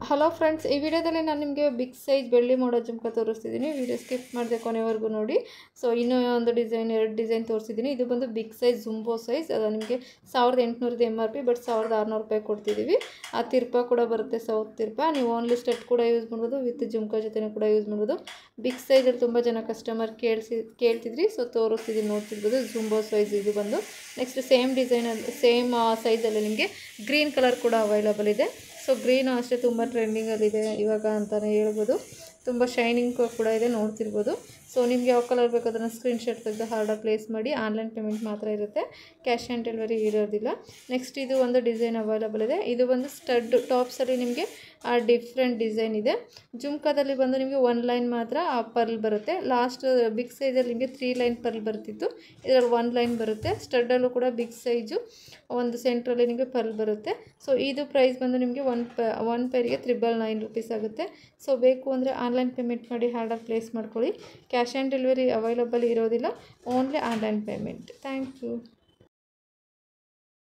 Hello friends, ಈ ವಿಡಿಯೋದಲ್ಲಿ ನಾನು ನಿಮಗೆ ಬಿಗ್ ಸೈಜ್ ಬೆಳ್ಳಿ ಮಾಡೋ ಜುಮ್ಕಾ ತೋರಿಸ್ತಿದ್ದೀನಿ. ವಿಡಿಯೋ ಸ್ಕಿಪ್ ಮಾಡದೆ ಕೊನೆವರೆಗೂ ನೋಡಿ. ಸೊ ಇನ್ನೂ ಒಂದು ಡಿಸೈನ್, 2 ಡಿಸೈನ್ ತೋರಿಸಿದ್ದೀನಿ. ಇದು ಬಂದು ಬಿಗ್ ಸೈಜ್ ಜುಂಬೋ ಸೈಜ್. ಅದು ನಿಮಗೆ 1800 MRP, ಬಟ್ 1600 ರೂಪಾಯಿ ಕೊಡ್ತಿದ್ದೀವಿ. ಆ ತಿರ್ಪ ಕೂಡ ಬರುತ್ತೆ, ಸೌತ್ ತಿರ್ಪ. ನೀವು ಓನ್ಲಿ ಸ್ಟಡ್ ಕೂಡ ಯೂಸ್ ಮಾಡ್ಬೋದು, ವಿತ್ ಜುಮ್ಕಾ ಜೊತೆ ಕೂಡ ಯೂಸ್ ಮಾಡ್ಬೋದು. ಬಿಗ್ ಸೈಜಲ್ಲಿ ತುಂಬ ಜನ ಕಸ್ಟಮರ್ ಕೇಳ್ತಿದ್ರಿ, ಸೊ ತೋರಿಸ್ತಿದ್ದೀನಿ, ನೋಡ್ತಿರ್ಬೋದು. ಜುಂಬೋ ಸೈಜ್ ಇದು ಬಂದು. ನೆಕ್ಸ್ಟ್ ಸೇಮ್ ಡಿಸೈನಲ್ಲಿ, ಸೇಮ್ ಸೈಜಲ್ಲಿ ನಿಮಗೆ ಗ್ರೀನ್ ಕಲರ್ ಕೂಡ ಅವೈಲಬಲ್ ಇದೆ. ಸೊ ಗ್ರೀನು ಅಷ್ಟೇ ತುಂಬ ಟ್ರೆಂಡಿಂಗಲ್ಲಿದೆ ಇವಾಗ ಅಂತಲೇ ಹೇಳ್ಬೋದು. ತುಂಬ ಶೈನಿಂಗ್ ಕೂಡ ಇದೆ, ನೋಡ್ತಿರ್ಬೋದು. ಸೊ ನಿಮಗೆ ಯಾವ ಕಲರ್ ಬೇಕು ಅದನ್ನು ಸ್ಕ್ರೀನ್ಶಾಟ್ ತೆಗೆದು ಆರ್ಡರ್ ಪ್ಲೇಸ್ ಮಾಡಿ. ಆನ್ಲೈನ್ ಪೇಮೆಂಟ್ ಮಾತ್ರ ಇರುತ್ತೆ, ಕ್ಯಾಶ್ ಆನ್ ಡೆಲಿವರಿ ಇರೋದಿಲ್ಲ. ನೆಕ್ಸ್ಟ್ ಇದು ಒಂದು ಡಿಸೈನ್ ಅವೈಲಬಲ್ ಇದೆ. ಇದು ಒಂದು ಸ್ಟಡ್ ಟಾಪ್ಸಲ್ಲಿ ನಿಮಗೆ ಡಿಫ್ರೆಂಟ್ ಡಿಸೈನ್ ಇದೆ. ಜುಮ್ಕಾದಲ್ಲಿ ಬಂದು ನಿಮಗೆ 1 ಲೈನ್ ಮಾತ್ರ ಪರ್ಲ್ ಬರುತ್ತೆ. ಲಾಸ್ಟ್ ಬಿಗ್ ಸೈಜಲ್ಲಿ ನಿಮಗೆ 3 ಲೈನ್ ಪರ್ಲ್ ಬರ್ತಿತ್ತು, ಇದರಲ್ಲಿ 1 ಲೈನ್ ಬರುತ್ತೆ. ಸ್ಟಡ್ಡಲ್ಲೂ ಕೂಡ ಬಿಗ್ ಸೈಜು ಒಂದು ಸೆಂಟ್ರಲ್ಲಿ ನಿಮಗೆ ಪರ್ಲ್ ಬರುತ್ತೆ. ಸೊ ಇದು ಪ್ರೈಸ್ ಬಂದು ನಿಮಗೆ ಒನ್ ಪೇರಿಗೆ 999 ರೂಪೀಸ್ ಆಗುತ್ತೆ. ಸೊ ಬೇಕು ಅಂದರೆ ಆನ್ಲೈನ್ ಪೇಮೆಂಟ್ ಮಾಡಿ ಆರ್ಡರ್ ಪ್ಲೇಸ್ ಮಾಡ್ಕೊಳ್ಳಿ. ಕ್ಯಾಶ್ ಆನ್ ಡೆಲಿವರಿ ಅವೈಲಬಲ್ ಇರೋದಿಲ್ಲ, only online payment. Thank you.